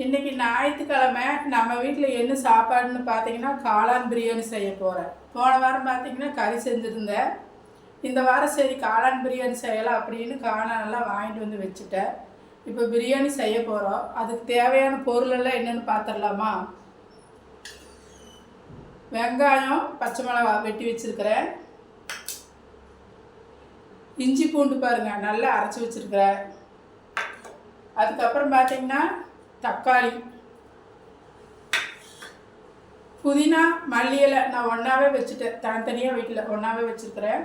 இன்றைக்கி ஞாயிற்றுக்கிழமை நம்ம வீட்டில் என்ன சாப்பாடுன்னு பார்த்தீங்கன்னா காளான் பிரியாணி செய்ய போகிறேன். போன வாரம் பார்த்தீங்கன்னா கறி செஞ்சுருந்தேன். இந்த வாரம் சரி காளான் பிரியாணி செய்யலாம் அப்படின்னு காளானெல்லாம் வாங்கிட்டு வந்து வச்சுட்டேன். இப்போ பிரியாணி செய்ய போகிறோம். அதுக்கு தேவையான பொருளெல்லாம் என்னென்னு பார்த்துடலாமா? வெங்காயம், பச்சை மிளகாய் வெட்டி வச்சுருக்கிறேன். இஞ்சி பூண்டு பாருங்கள் நல்லா அரைச்சி வச்சுருக்கிறேன். அதுக்கப்புறம் பார்த்தீங்கன்னா தக்காளி, புதினா, மல்லி இலை நான் ஒன்றாவே வச்சுட்டேன். தனித்தனியாக வீட்டில் ஒன்றாவே வச்சுருக்கிறேன்.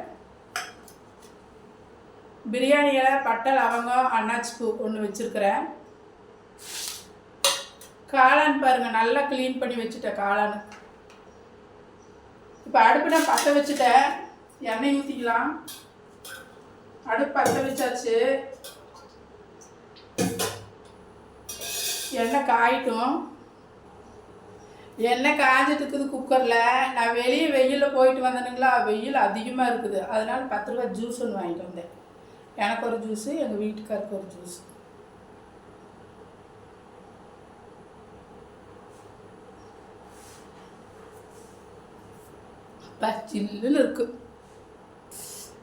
பிரியாணி இலை, பட்டை, லவங்கம், அன்னாச்சி பூ ஒன்று வச்சுருக்கிறேன். காளான் பாருங்கள் நல்லா க்ளீன் பண்ணி வச்சுட்டேன் காளான். இப்போ அடுப்பு நான் பற்ற வச்சுட்டேன். எண்ணெய் ஊற்றிக்கலாம். அடுப்பு பற்ற வச்சாச்சு. எண்ணெய் காயிட்டும். எண்ணெய் காய்ஞ்சிட்டு இருக்குது குக்கரில். நான் வெளியே வெயிலில் போயிட்டு வந்தேனுங்களா, வெயில் அதிகமாக இருக்குது. அதனால் 10 ரூபா ஜூஸ் ஒன்று வாங்கிட்டு வந்தேன். எனக்கு ஒரு ஜூஸு, எங்கள் வீட்டுக்காருக்கு ஒரு ஜூஸ். சில்லுன்னு இருக்குது.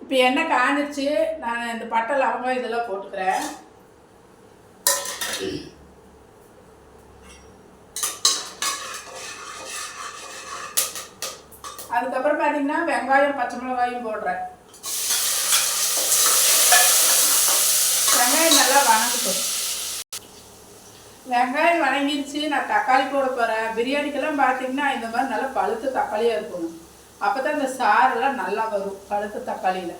இப்போ எண்ணெய் காய்ஞ்சிருச்சு. நான் இந்த பட்டை, லவங்கம் இதெல்லாம் போட்டுக்கிறேன். அதுக்கப்புறம் பார்த்தீங்கன்னா வெங்காயம், பச்சை மிளகாயும் போடுறேன். வெங்காயம் நல்லா வணங்கட்டும். வெங்காயம் வணங்கிடுச்சு. நான் தக்காளி போட போகிறேன். பிரியாணிக்கெல்லாம் பார்த்தீங்கன்னா இந்த மாதிரி நல்லா பழுத்த தக்காளியாக இருக்கணும். அப்போ தான் இந்த சாரெல்லாம் நல்லா வரும் பழுத்த தக்காளியில்.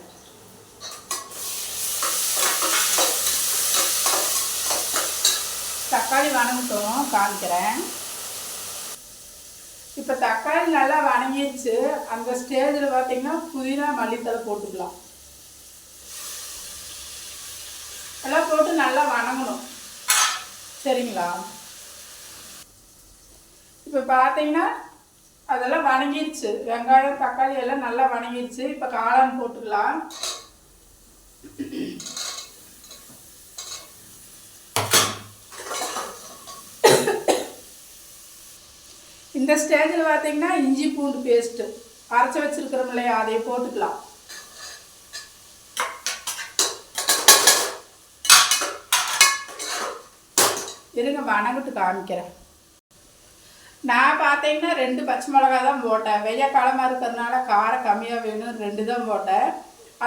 தக்காளி வணங்கட்டும், காமிக்கிறேன். இப்போ தக்காளி நல்லா வணங்கிடுச்சு. அந்த ஸ்டேஜில் பார்த்தீங்கன்னா புதினா, மல்லித்தலை போட்டுக்கலாம். எல்லாம் போட்டு நல்லா வணங்கணும். சரிங்களா? இப்போ பார்த்தீங்கன்னா அதெல்லாம் வணங்கிடுச்சு. வெங்காயம், தக்காளி எல்லாம் நல்லா வணங்கிடுச்சு. இப்போ காளான் போட்டுக்கலாம். இந்த ஸ்டேஜில் பார்த்தீங்கன்னா இஞ்சி பூண்டு பேஸ்ட்டு அரைச்சி வச்சுருக்கிறோம் இல்லையா, அதையே போட்டுக்கலாம். இருங்க வணங்கிட்டு காமிக்கிறேன். நான் பார்த்தீங்கன்னா 2 பச்சை மிளகா தான் போட்டேன். வெய்ய காலமாக இருக்கிறதுனால காரம் கம்மியாக வேணும், 2 தான் போட்டேன்.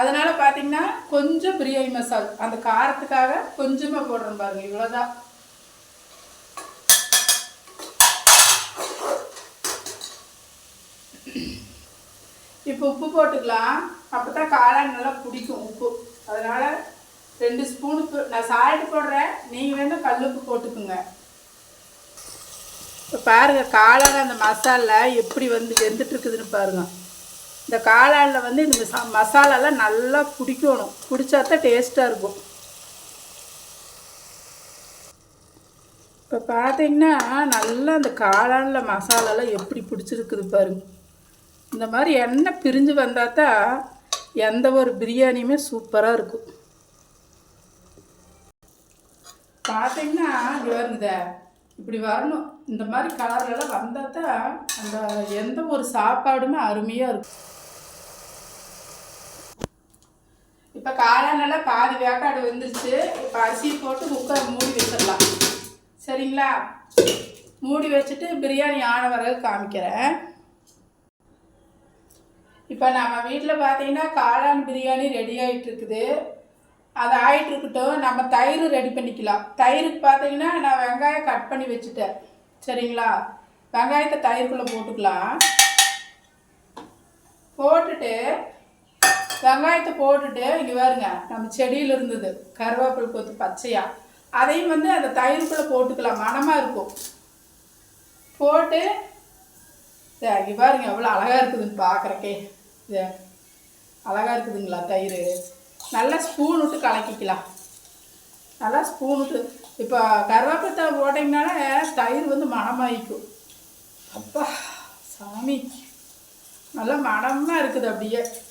அதனால் பார்த்தீங்கன்னா கொஞ்சம் பிரியாணி மசால் அந்த காரத்துக்காக கொஞ்சமாக போடுறேன் பாருங்கள். இவ்வளோதான். இப்போ உப்பு போட்டுக்கலாம். அப்போ தான் காளான் நல்லா பிடிக்கும் உப்பு. அதனால் 2 ஸ்பூன் நான் சால்ட் போடுறேன். நீங்கள் வேணும் கல்லுப்பு போட்டுக்குங்க. இப்போ பாருங்கள் காளான் அந்த மசாலில் எப்படி வந்து வெந்துட்டுருக்குதுன்னு பாருங்கள். இந்த காளானில் வந்து இந்த மசாலாலாம் நல்லா பிடிக்கணும். பிடிச்சா தான் டேஸ்ட்டாக இருக்கும். இப்போ பார்த்தீங்கன்னா நல்லா அந்த காளானில் மசாலாலாம் எப்படி பிடிச்சிருக்குது பாருங்கள். இந்த மாதிரி எண்ணெய் பிரிஞ்சு வந்தால் தான் எந்த ஒரு பிரியாணியுமே சூப்பராக இருக்கும். பார்த்தீங்கன்னா இங்கே வருங்க, இப்படி வரணும். இந்த மாதிரி கலர்லாம் வந்தால் தான் அந்த எந்த ஒரு சாப்பாடுமே அருமையாக இருக்கும். இப்போ காளானெல்லாம் பாதி வேக்காடு வந்துருச்சு. இப்போ அரிசி போட்டு குக்கரை மூடி வச்சிடலாம். சரிங்களா? மூடி வச்சுட்டு பிரியாணி ஆன பிறகு காமிக்கிறேன். இப்போ நம்ம வீட்டில் பார்த்தீங்கன்னா காளான் பிரியாணி ரெடி ஆகிட்டு இருக்குது. அது ஆகிட்டு இருக்கட்டும். நம்ம தயிர் ரெடி பண்ணிக்கலாம். தயிருக்கு பார்த்தீங்கன்னா நான் வெங்காயம் கட் பண்ணி வச்சுட்டேன். சரிங்களா? வெங்காயத்தை தயிர்க்குள்ளே போட்டுக்கலாம். போட்டுட்டு வெங்காயத்தை போட்டுட்டு இங்கே பாருங்க, நம்ம செடியில் இருந்தது கருவேப்பிலை கொத்து பச்சையாக, அதையும் வந்து அந்த தயிர்க்குள்ளே போட்டுக்கலாம். மணமாக இருக்கும். போட்டு இங்கே பாருங்க எவ்வளோ அழகாக இருக்குதுன்னு பார்க்குறக்கே. இது அழகாக இருக்குதுங்களா தயிர்? நல்லா ஸ்பூன் விட்டு கலக்கிக்கலாம். நல்லா ஸ்பூன் விட்டு இப்போ கருவேப்பிலை போட்டிங்கனால தயிர் வந்து மணமாயிக்கும். அப்பா சாமி, நல்லா மணமாக இருக்குது.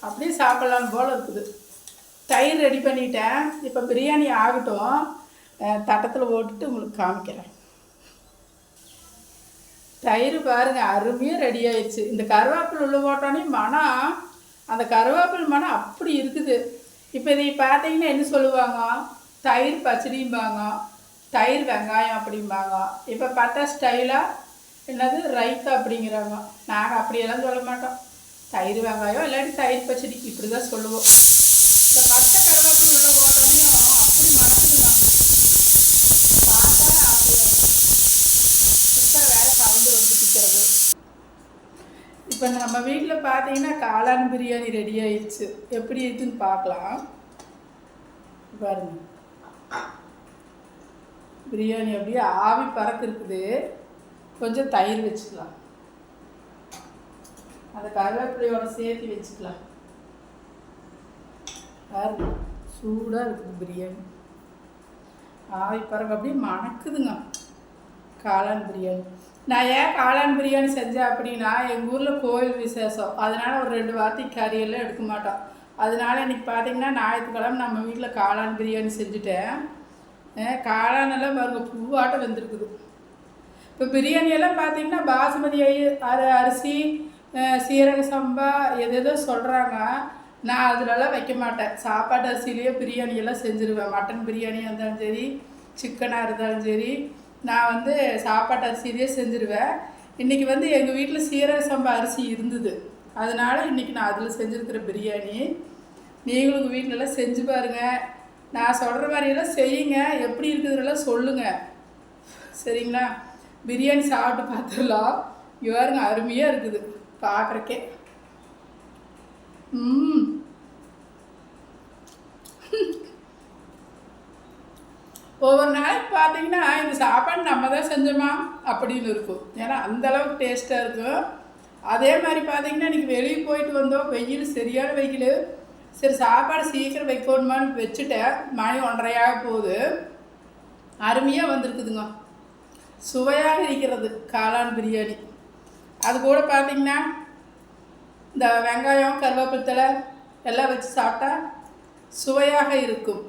அப்படியே சாப்பிட்லான்னு போல் இருக்குது. தயிர் ரெடி பண்ணிட்டேன். இப்போ பிரியாணி ஆகட்டும். தட்டத்தில் போட்டுட்டு உங்களுக்கு காமிக்கிறேன். தயிர் பாருங்க அருமையாக ரெடி ஆயிடுச்சு. இந்த கருவேப்பிலை உள்ள போட்டோன்னே மனம், அந்த கருவேப்பிலை மனம் அப்படி இருக்குது. இப்போ இதை பார்த்தீங்கன்னா என்ன சொல்லுவாங்க, தயிர் பச்சடிம்பாங்க, தயிர் வெங்காயம் அப்படிம்பாங்க. இப்போ பார்த்தா ஸ்டைலாக என்னது ரைத்தா அப்படிங்கிறாங்க. நாங்கள் அப்படியெல்லாம் சொல்ல மாட்டோம். தயிர் வெங்காயம் இல்லாட்டி தயிர் பச்சடி இப்படி தான் சொல்லுவோம். இந்த பச்சை கருவேப்பிலை உள்ள போட்டோன்னையும் அப்படி மணக்குதுங்க. பார்த்தா அப்படியே குக்கரை வேற சவுண்டு வந்து பிடிக்கிறது. இப்போ நம்ம வீட்டில் பார்த்தீங்கன்னா காளான் பிரியாணி ரெடி ஆயிடுச்சு. எப்படி இருக்குன்னு பார்க்கலாம் பாருங்க. பிரியாணி அப்படியே ஆவி பறக்கு இருக்குது. கொஞ்சம் தயிர் வச்சுக்கலாம், அந்த கருவேப்பிலையோட சேர்த்து வச்சுக்கலாம். பாருங்க சூடாக இருக்குது பிரியாணி, ஆவி பறக்க அப்படியே மணக்குதுங்க காளான் பிரியாணி. நான் ஏன் காளான் பிரியாணி செஞ்சேன் அப்படின்னா, எங்கள் ஊரில் கோயில் விசேஷம், அதனால் ஒரு 2 வாரத்துக்கு கறியெல்லாம் எடுக்க மாட்டோம். அதனால் இன்றைக்கி பார்த்திங்கன்னா ஞாயிற்றுக்கிழமை நம்ம வீட்டில் காளான் பிரியாணி செஞ்சுட்டேன். காளானெல்லாம் பாருங்கள் பூவாட்டம் வந்துருக்குது. இப்போ பிரியாணியெல்லாம் பார்த்திங்கன்னா பாசுமதி அரிசி, சீரக சம்பா எதோ சொல்கிறாங்க. நான் அதிலெல்லாம் வைக்க மாட்டேன். சாப்பாட்டு அரிசிலேயே பிரியாணியெல்லாம் செஞ்சுருவேன். மட்டன் பிரியாணியாக இருந்தாலும் சரி, சிக்கனாக இருந்தாலும் சரி, நான் வந்து சாப்பாட்டு அரிசியிலே செஞ்சுருவேன். இன்றைக்கி வந்து எங்கள் வீட்டில் சீரக சம்பா அரிசி இருந்தது, அதனால் இன்றைக்கி நான் அதில் செஞ்சுருக்கிற பிரியாணி. நீங்களும் உங்கள் வீட்டிலலாம் செஞ்சு பாருங்கள். நான் சொல்கிற மாதிரியெல்லாம் செய்யுங்க. எப்படி இருக்குதுன்னெல்லாம் சொல்லுங்கள், சரிங்களா? பிரியாணி சாப்பிட்டு பார்த்துடலாம். இங்கே பாருங்க அருமையாக இருக்குது பார்க்குறக்கே. ஒவ்வொரு நாளைக்கு பார்த்தீங்கன்னா இந்த சாப்பாடு நம்ம தான் செஞ்சோமா அப்படின்னு இருக்கும். ஏன்னா அந்தளவுக்கு டேஸ்ட்டாக இருக்கும். அதே மாதிரி பார்த்தீங்கன்னா இன்றைக்கி வெளியே போயிட்டு வந்தோம், வெயில் சரியான வெயில். சரி சாப்பாடு சீக்கிரம் வைக்கணுமான்னு வச்சுட்டேன். மணி 1:30 போகுது. அருமையாக வந்திருக்குதுங்க, சுவையாக இருக்கிறது காளான் பிரியாணி. அது கூட பார்த்திங்கன்னா இந்த வெங்காயம் கருவேப்பிலை தழை எல்லாம் வச்சு சாப்பிட்டா சுவையாக இருக்கும்.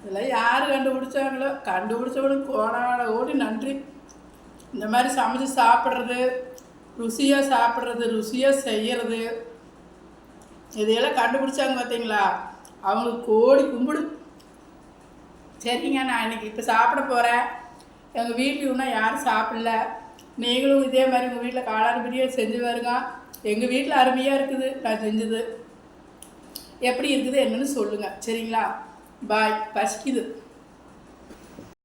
இதெல்லாம் யார் கண்டுபிடிச்சாங்களோ, கண்டுபிடிச்சவனுக்கு கோடி நன்றி. இந்த மாதிரி சமைச்சு சாப்பிட்றது, ருசியாக சாப்பிட்றது, ருசியாக செய்கிறது, இதையெல்லாம் கண்டுபிடிச்சாங்க பார்த்தீங்களா, அவங்களுக்கு கோடி கும்பிடு. சரிங்க, நான் இன்றைக்கி இப்போ சாப்பிட போகிறேன். எங்கள் வீட்டில் இன்னும் யாரும் சாப்பிடல. நீங்களும் இதே மாதிரி உங்கள் வீட்டில் காளான் பிரியாணி செஞ்சு வருங்க. எங்கள் வீட்டில் அருமையாக இருக்குது நான் செஞ்சது. எப்படி இருக்குது என்னன்னு சொல்லுங்கள், சரிங்களா? பாய். பசிக்குது.